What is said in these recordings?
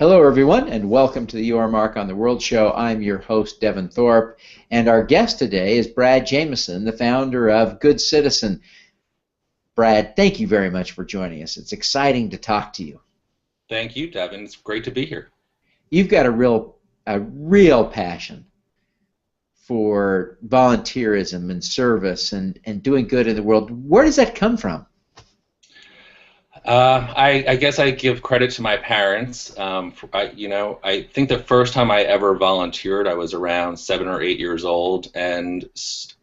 Hello, everyone, and welcome to the You Are Mark on the World show. I'm your host, Devin Thorpe, and our guest today is Brad Jamison, the founder of Good Citizen. Brad, thank you very much for joining us. It's exciting to talk to you. Thank you, Devin. It's great to be here. You've got a real passion for volunteerism and service and doing good in the world. Where does that come from? I guess I give credit to my parents. I think the first time I ever volunteered, I was around 7 or 8 years old, and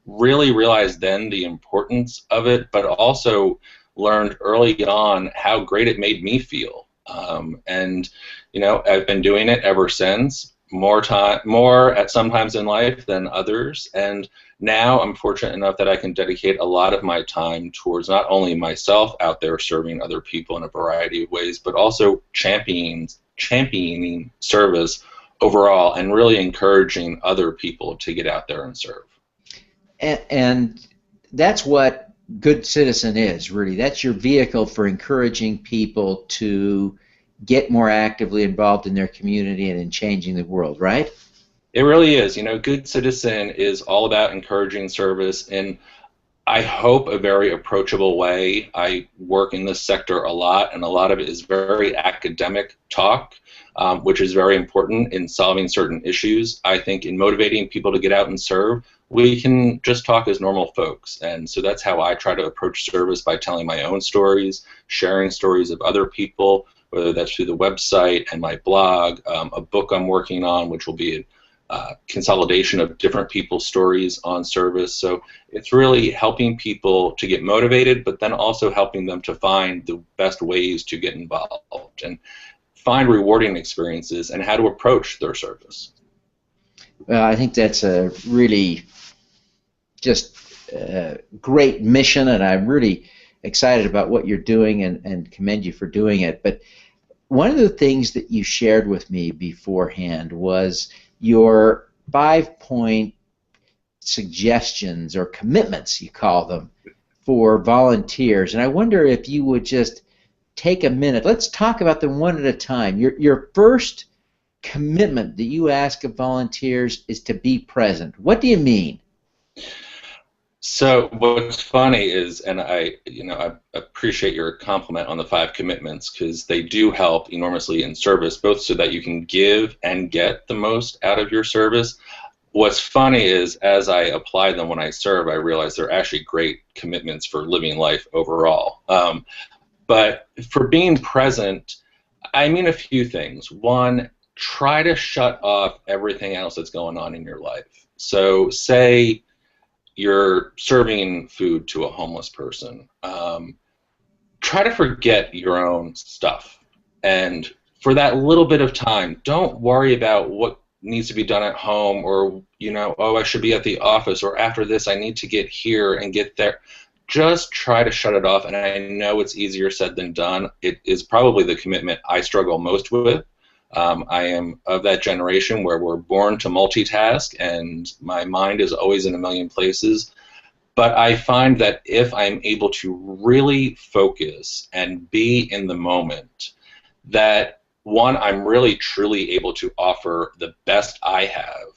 really realized then the importance of it, but also learned early on how great it made me feel. I've been doing it ever since. More at sometimes in life than others, and now I'm fortunate enough that I can dedicate a lot of my time towards not only myself out there serving other people in a variety of ways, but also championing service overall and really encouraging other people to get out there and serve. And that's what Good Citizen is, really. That's your vehicle for encouraging people to get more actively involved in their community and in changing the world, right? It really is. Good Citizen is all about encouraging service in, I hope, a very approachable way. I work in this sector a lot, and a lot of it is very academic talk, which is very important in solving certain issues. I think in motivating people to get out and serve, we can just talk as normal folks. And so that's how I try to approach service, by telling my own stories, sharing stories of other people, whether that's through the website and my blog, a book I'm working on, which will be a consolidation of different people's stories on service. So it's really helping people to get motivated, but then also helping them to find the best ways to get involved and find rewarding experiences and how to approach their service. Well, I think that's a really just great mission, and I'm really excited about what you're doing and commend you for doing it. But one of the things that you shared with me beforehand was your 5-point suggestions or commitments, you call them, for volunteers. And I wonder if you would just take a minute. Let's talk about them one at a time. Your first commitment that you ask of volunteers is to be present. What do you mean? So what's funny is, and I appreciate your compliment on the 5 commitments, because they do help enormously in service, both so that you can give and get the most out of your service. What's funny is, as I apply them when I serve, I realize they're actually great commitments for living life overall. But for being present, I mean a few things. One, try to shut off everything else that's going on in your life. So say you're serving food to a homeless person. Try to forget your own stuff. And for that little bit of time, don't worry about what needs to be done at home, or, oh, I should be at the office, or after this I need to get here and get there. Just try to shut it off. And I know it's easier said than done. It is probably the commitment I struggle most with. I am of that generation where we're born to multitask, and my mind is always in a million places. But I find that if I'm able to really focus and be in the moment, that one, I'm really truly able to offer the best I have,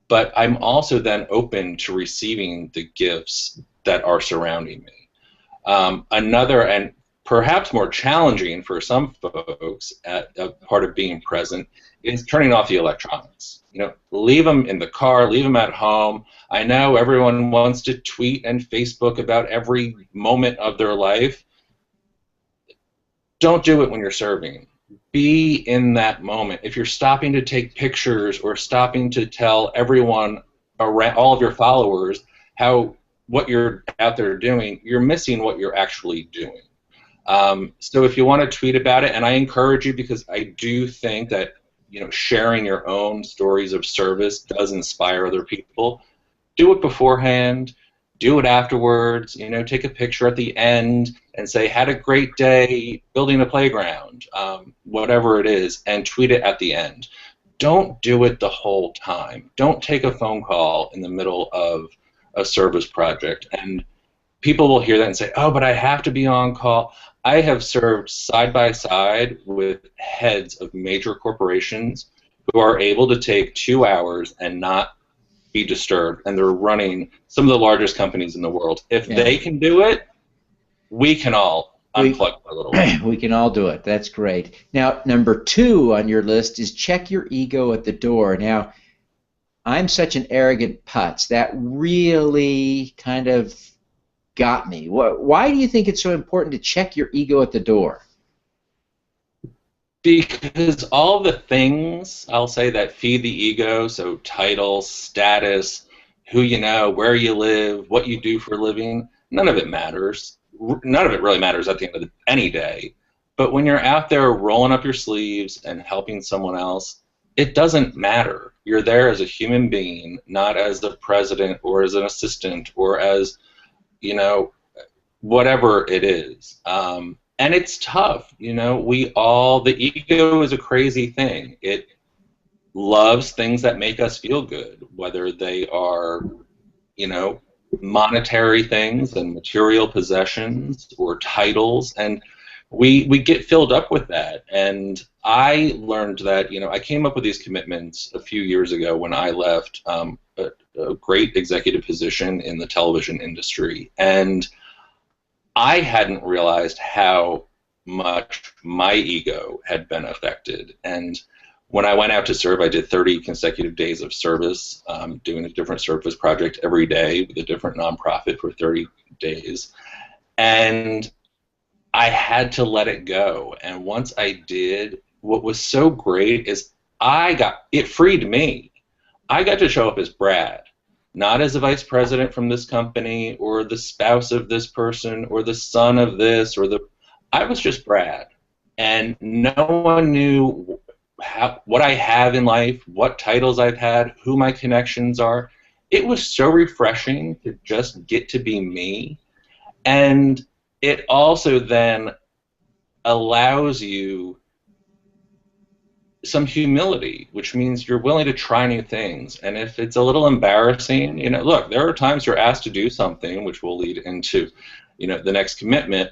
but I'm also then open to receiving the gifts that are surrounding me. Another, and perhaps more challenging for some folks, a part of being present, is turning off the electronics. Leave them in the car, leave them at home. I know everyone wants to tweet and Facebook about every moment of their life. Don't do it when you're serving. Be in that moment. If you're stopping to take pictures or stopping to tell everyone, around, all of your followers, what you're out there doing, you're missing what you're actually doing. So if you want to tweet about it, and I encourage you, because I do think that sharing your own stories of service does inspire other people, do it beforehand, do it afterwards, take a picture at the end and say, had a great day building a playground, whatever it is, and tweet it at the end. Don't do it the whole time. Don't take a phone call in the middle of a service project. And people will hear that and say, oh, but I have to be on call. I have served side by side with heads of major corporations who are able to take 2 hours and not be disturbed, and they're running some of the largest companies in the world. If they can do it, we can all unplug a little bit. We can all do it. That's great. Now, number 2 on your list is check your ego at the door. Now, I'm such an arrogant putz. That really kind of got me. Why do you think it's so important to check your ego at the door? Because all the things, I'll say, that feed the ego, so title, status, who you know, where you live, what you do for a living, none of it matters. None of it really matters at the end of any day. But when you're out there rolling up your sleeves and helping someone else, it doesn't matter. You're there as a human being, not as the president or as an assistant or as, you know, whatever it is. And it's tough, you know. The ego is a crazy thing. It loves things that make us feel good, whether they are, you know, monetary things and material possessions or titles, and we get filled up with that. And I learned that, you know, I came up with these commitments a few years ago when I left a great executive position in the television industry, and I hadn't realized how much my ego had been affected. And when I went out to serve, I did 30 consecutive days of service, doing a different service project every day with a different nonprofit for 30 days. And I had to let it go. And once I did, what was so great is it freed me. I got to show up as Brad. Not as a vice president from this company or the spouse of this person or the son of this I was just Brad, and no one knew what I have in life, what titles I've had, who my connections are. It was so refreshing to just get to be me, and it also then allows you some humility, which means you're willing to try new things. And if it's a little embarrassing, you know, look, there are times you're asked to do something, which will lead into, you know, the next commitment,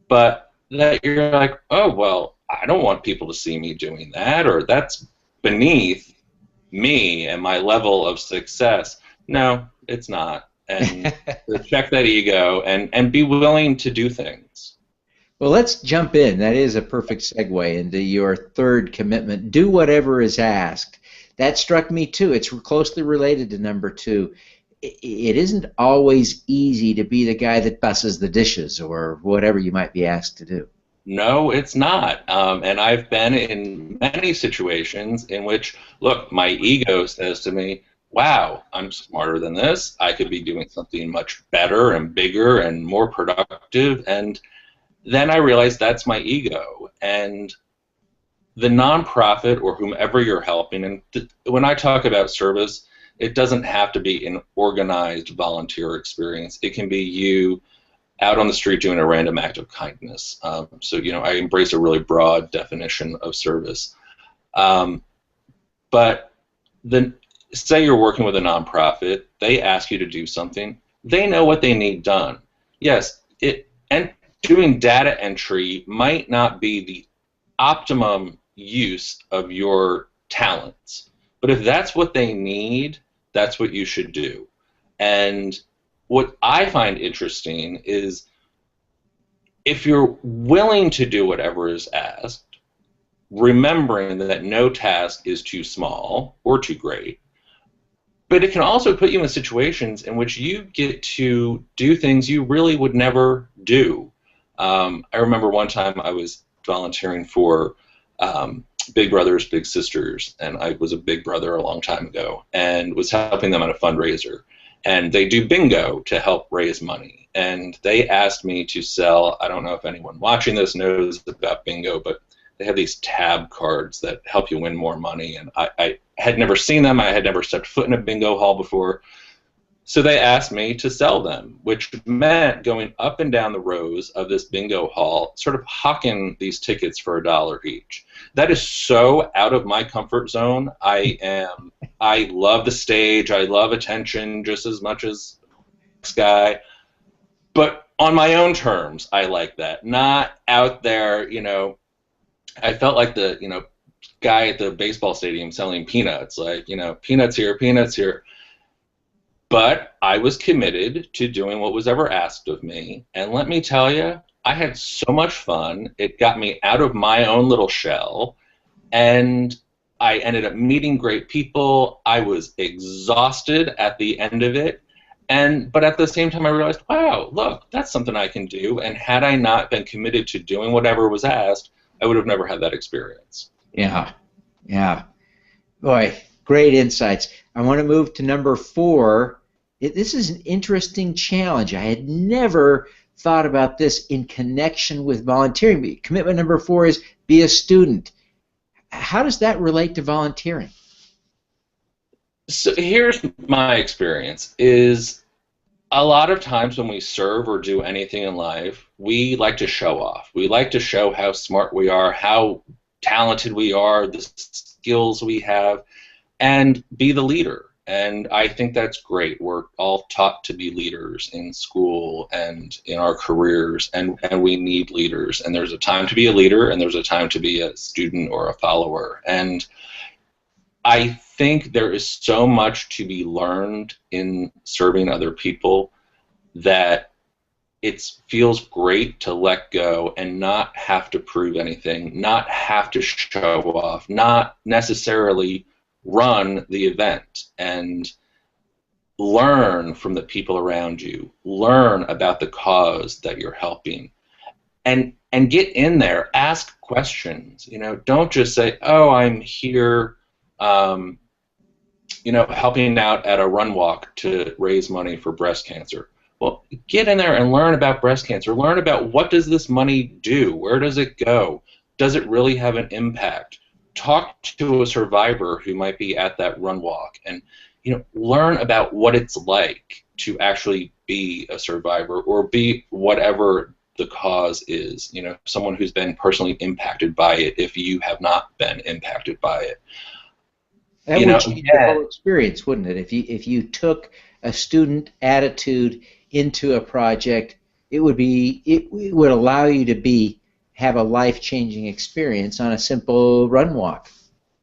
but that you're like, oh, well, I don't want people to see me doing that, or that's beneath me and my level of success. No, it's not. And check that ego and be willing to do things. Well, let's jump in. That is a perfect segue into your 3rd commitment. Do whatever is asked. That struck me too. It's closely related to number 2. It isn't always easy to be the guy that busses the dishes or whatever you might be asked to do. No, it's not. And I've been in many situations in which, look, my ego says to me, wow, I'm smarter than this. I could be doing something much better and bigger and more productive. And then I realized that's my ego. And the nonprofit or whomever you're helping, and when I talk about service, it doesn't have to be an organized volunteer experience. It can be you out on the street doing a random act of kindness. So, you know, I embrace a really broad definition of service. But say you're working with a nonprofit, they ask you to do something, they know what they need done. Yes, and doing data entry might not be the optimum use of your talents, but if that's what they need, that's what you should do. And what I find interesting is if you're willing to do whatever is asked, remembering that no task is too small or too great, but it can also put you in situations in which you get to do things you really would never do. I remember one time I was volunteering for Big Brothers Big Sisters, and I was a big brother a long time ago and was helping them on a fundraiser. And they do bingo to help raise money. And they asked me to sell, I don't know if anyone watching this knows about bingo, but they have these tab cards that help you win more money. And I had never seen them. I had never stepped foot in a bingo hall before. So they asked me to sell them, which meant going up and down the rows of this bingo hall, sort of hawking these tickets for $1 each. That is so out of my comfort zone. I love the stage. I love attention just as much as this guy. but on my own terms, I like that. Not out there, I felt like the, guy at the baseball stadium selling peanuts, like, peanuts here, peanuts here. But I was committed to doing what was ever asked of me. And let me tell you, I had so much fun. It got me out of my own little shell. And I ended up meeting great people. I was exhausted at the end of it. But at the same time, I realized, wow, look, that's something I can do. And had I not been committed to doing whatever was asked, I would have never had that experience. Yeah, yeah. Boy, great insights. I want to move to number 4. This is an interesting challenge. I had never thought about this in connection with volunteering. Commitment number 4 is be a student. How does that relate to volunteering? So here's my experience is a lot of times when we serve or do anything in life, we like to show off. We like to show how smart we are, how talented we are, the skills we have, and be the leader. And I think that's great. We're all taught to be leaders in school and in our careers, and we need leaders. And there's a time to be a leader, and there's a time to be a student or a follower. And I think there is so much to be learned in serving other people that it feels great to let go and not have to prove anything, not have to show off, not necessarily run the event, and learn from the people around you, learn about the cause that you're helping, and get in there, ask questions. Don't just say, oh, I'm here helping out at a run walk to raise money for breast cancer. Well, get in there and learn about breast cancer. Learn about what does this money do? Where does it go? Does it really have an impact? Talk to a survivor who might be at that run walk, and learn about what it's like to actually be a survivor or be whatever the cause is. Someone who's been personally impacted by it if you have not been impacted by it. That would change the whole experience, wouldn't it? If you took a student attitude into a project, it would allow you to have a life-changing experience on a simple run walk.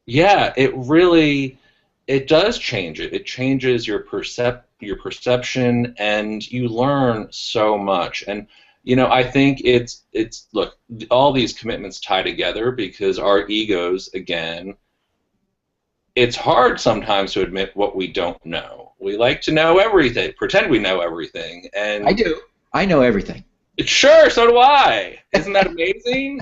Yeah, it does change it. It changes your perception, and you learn so much. And I think it's look, all these commitments tie together because our egos, again, it's hard sometimes to admit what we don't know. We like to know everything, pretend we know everything, and I do. I know everything. Sure, so do I. Isn't that amazing?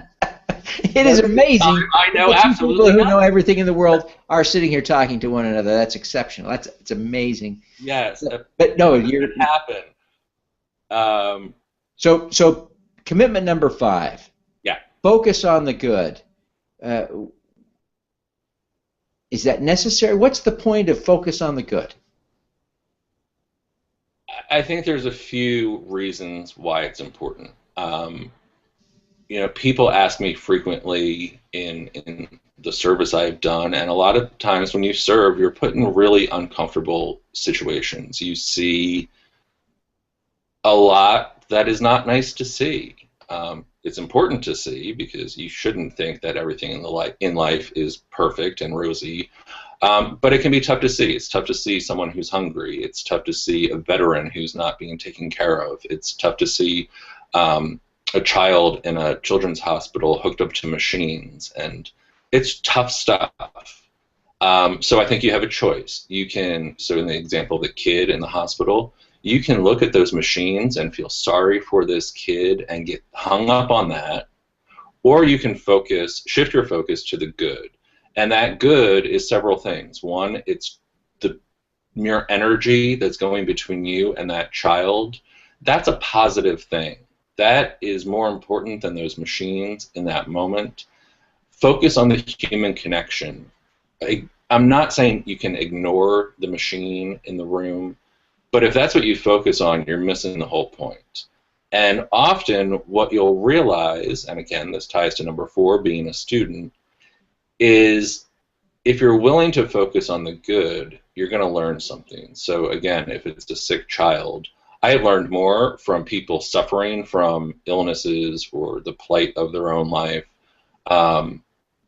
It is amazing. I know absolutely. People who know everything in the world are sitting here talking to one another. That's exceptional. It's amazing. Yes, but no, it happen. So commitment number 5. Yeah. Focus on the good. Is that necessary? What's the point of focus on the good? I think there's a few reasons why it's important. People ask me frequently in the service I've done, and a lot of times when you serve, you're put in really uncomfortable situations. You see a lot that is not nice to see. It's important to see because you shouldn't think that everything in life is perfect and rosy. But it can be tough to see. It's tough to see someone who's hungry. It's tough to see a veteran who's not being taken care of. It's tough to see a child in a children's hospital hooked up to machines. And it's tough stuff. So I think you have a choice. So in the example of the kid in the hospital, you can look at those machines and feel sorry for this kid and get hung up on that, or you can shift your focus to the good. And that good is several things. One, it's the mere energy that's going between you and that child. That's a positive thing. That is more important than those machines in that moment. Focus on the human connection. I'm not saying you can ignore the machine in the room, but if that's what you focus on, you're missing the whole point. And often what you'll realize, and again, this ties to number 4, being a student, is if you're willing to focus on the good, you're going to learn something. So again, if it's a sick child, I have learned more from people suffering from illnesses or the plight of their own life, um,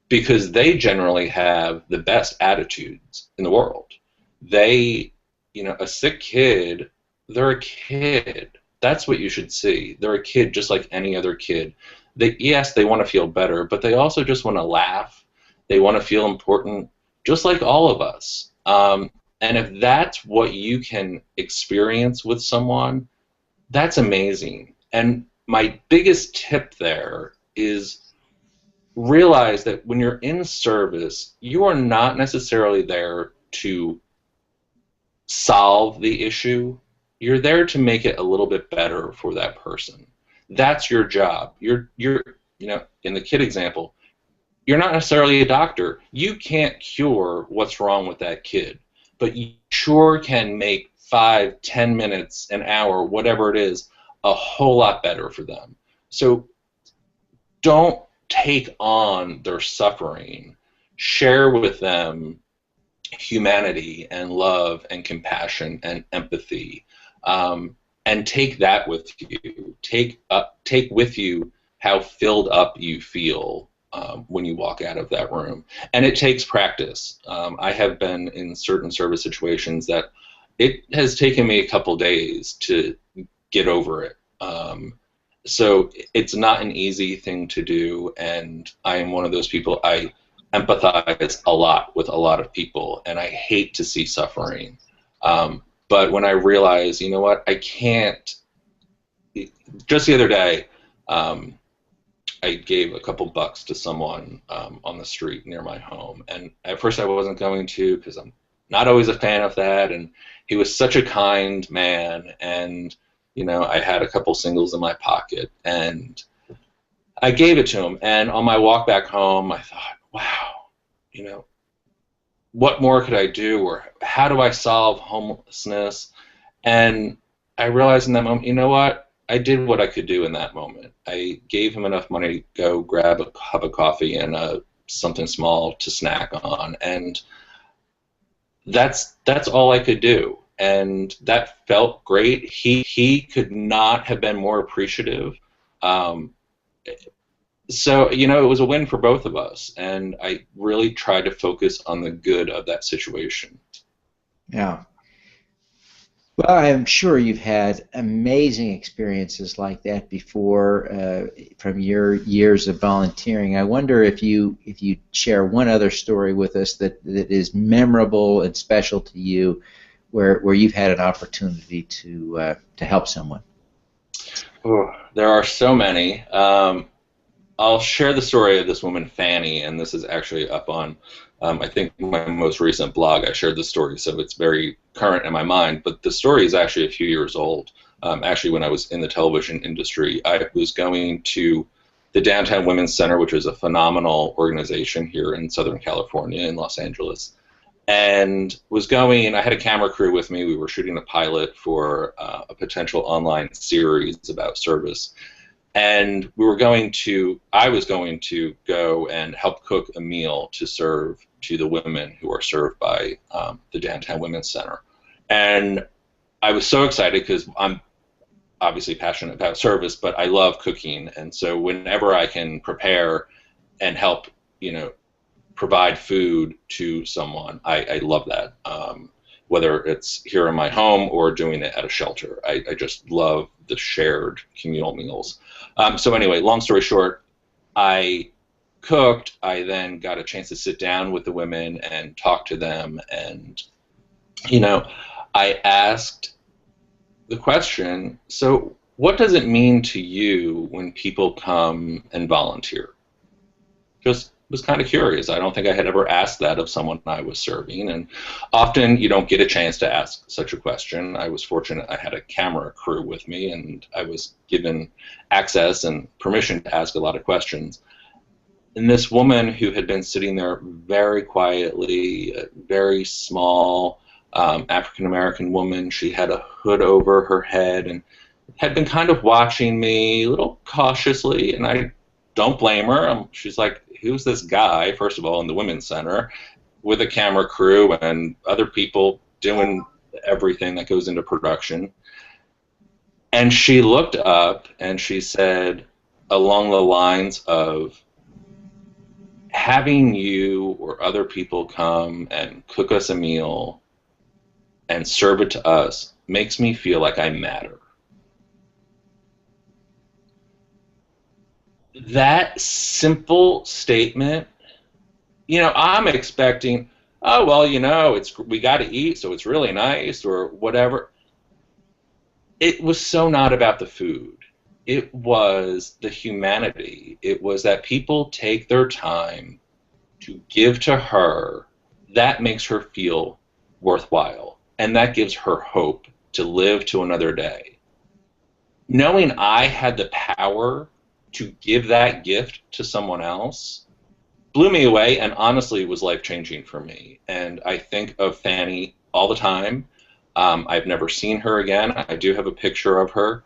because they generally have the best attitudes in the world. They, a sick kid, they're a kid. That's what you should see. They're a kid just like any other kid. Yes, they want to feel better, but they also just want to laugh. They want to feel important, just like all of us. And if that's what you can experience with someone, that's amazing. And my biggest tip there is realize that when you're in service, you are not necessarily there to solve the issue. You're there to make it a little bit better for that person. That's your job. In the kid example, you're not necessarily a doctor. You can't cure what's wrong with that kid, but you sure can make 5, 10 minutes, an hour, whatever it is, a whole lot better for them. So don't take on their suffering. Share with them humanity and love and compassion and empathy, and take that with you. Take with you how filled up you feel when you walk out of that room. And it takes practice. I have been in certain service situations that it has taken me a couple days to get over it. So it's not an easy thing to do, and I am one of those people. I empathize a lot with a lot of people, and I hate to see suffering. But when I realize, you know what, I can't. Just the other day, I gave a couple bucks to someone on the street near my home, and at first I wasn't going to because I'm not always a fan of that, and he was such a kind man, and I had a couple singles in my pocket, and I gave it to him, and on my walk back home, I thought, wow, what more could I do, or how do I solve homelessness? And I realized in that moment, you know what? I did what I could do in that moment. I gave him enough money to go grab a cup of coffee and something small to snack on, and that's all I could do. And that felt great. He could not have been more appreciative. So, it was a win for both of us, and I really tried to focus on the good of that situation. Yeah. Well, I'm sure you've had amazing experiences like that before from your years of volunteering. I wonder if you share one other story with us that is memorable and special to you, where you've had an opportunity to help someone. Oh, there are so many. I'll share the story of this woman, Fanny, and this is actually up on, I think, my most recent blog. I shared the story, so it's very current in my mind, but the story is actually a few years old. Actually, when I was in the television industry, I was going to the Downtown Women's Center, which is a phenomenal organization here in Southern California, in Los Angeles, and I had a camera crew with me. We were shooting a pilot for a potential online series about service. And I was going to go and help cook a meal to serve to the women who are served by the Downtown Women's Center. And I was so excited because I'm obviously passionate about service, but I love cooking. And so whenever I can prepare and help, provide food to someone, I love that. Whether it's here in my home or doing it at a shelter. I just love the shared communal meals. So anyway, long story short, I cooked. I then got a chance to sit down with the women and talk to them. And, I asked the question, so what does it mean to you when people come and volunteer? Just was kind of curious. I don't think I had ever asked that of someone I was serving, and often you don't get a chance to ask such a question. I was fortunate I had a camera crew with me, and I was given access and permission to ask a lot of questions. And this woman who had been sitting there very quietly, a very small African-American woman, she had a hood over her head and had been kind of watching me a little cautiously, and I don't blame her. She's like, who's this guy, first of all, in the Women's Center with a camera crew and other people doing everything that goes into production? And she looked up and she said, along the lines of, having you or other people come and cook us a meal and serve it to us makes me feel like I matter. That simple statement, I'm expecting, oh, well, it's we got to eat, so it's really nice or whatever. It was so not about the food. It was the humanity. It was that people take their time to give to her. That makes her feel worthwhile, and that gives her hope to live to another day. Knowing I had the power to give that gift to someone else blew me away, and honestly was life-changing for me. And I think of Fanny all the time. I've never seen her again. I do have a picture of her.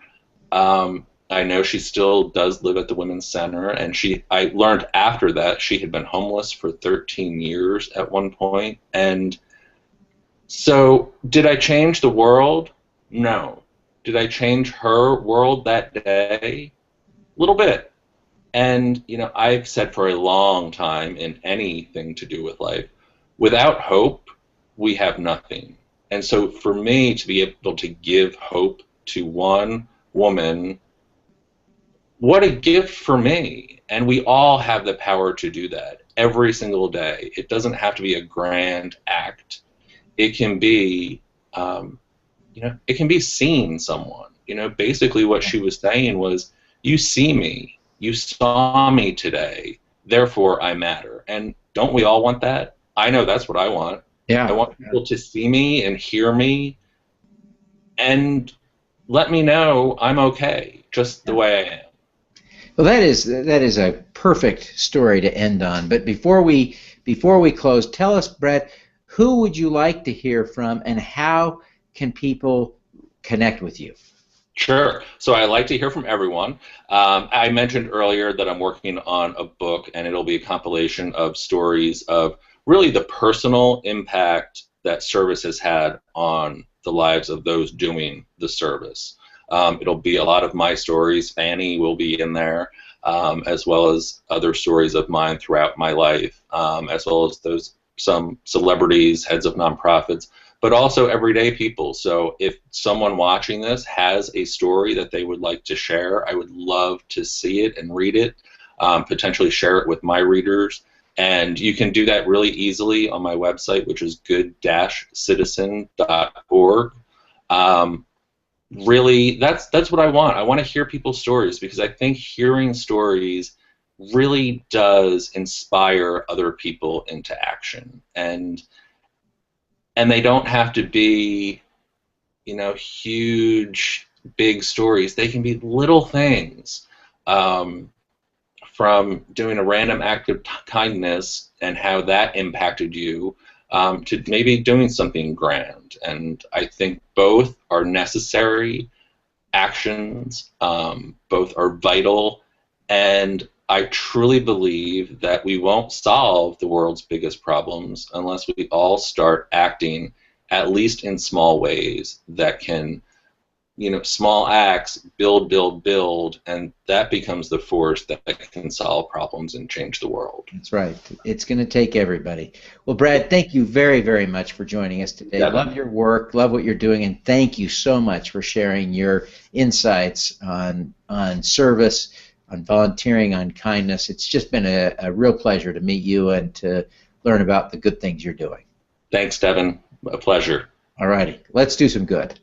I know she still does live at the Women's Center, and I learned after that she had been homeless for 13 years at one point. And so, did I change the world? No. Did I change her world that day? A little bit. And, I've said for a long time in anything to do with life, without hope, we have nothing. And so for me to be able to give hope to one woman, what a gift for me. And we all have the power to do that every single day. It doesn't have to be a grand act. It can be, it can be seeing someone. Basically what she was saying was, you see me, you saw me today, therefore I matter. And don't we all want that? I know that's what I want. Yeah. I want people to see me and hear me and let me know I'm okay, just the way I am. Well, that is a perfect story to end on. But before we close, tell us, Brett, who would you like to hear from, and how can people connect with you? Sure. So I like to hear from everyone. I mentioned earlier that I'm working on a book, and it'll be a compilation of stories of really the personal impact that service has had on the lives of those doing the service. It'll be a lot of my stories. Fanny will be in there, as well as other stories of mine throughout my life, as well as some celebrities, heads of nonprofits, but also everyday people. So if someone watching this has a story that they would like to share, I would love to see it and read it, potentially share it with my readers. And you can do that really easily on my website, which is good-citizen.org. Really, that's what I want. I want to hear people's stories, because I think hearing stories really does inspire other people into action. And they don't have to be, huge, big stories. They can be little things, from doing a random act of kindness and how that impacted you, to maybe doing something grand. And I think both are necessary actions, both are vital, and I truly believe that we won't solve the world's biggest problems unless we all start acting, at least in small ways, that can, small acts build, build, build, and that becomes the force that can solve problems and change the world. That's right. It's going to take everybody. Well, Brad, thank you very, very much for joining us today. Devin. Love your work, love what you're doing, and thank you so much for sharing your insights on service, on volunteering, on kindness. It's just been a real pleasure to meet you and to learn about the good things you're doing. Thanks, Devin. A pleasure. All righty. Let's do some good.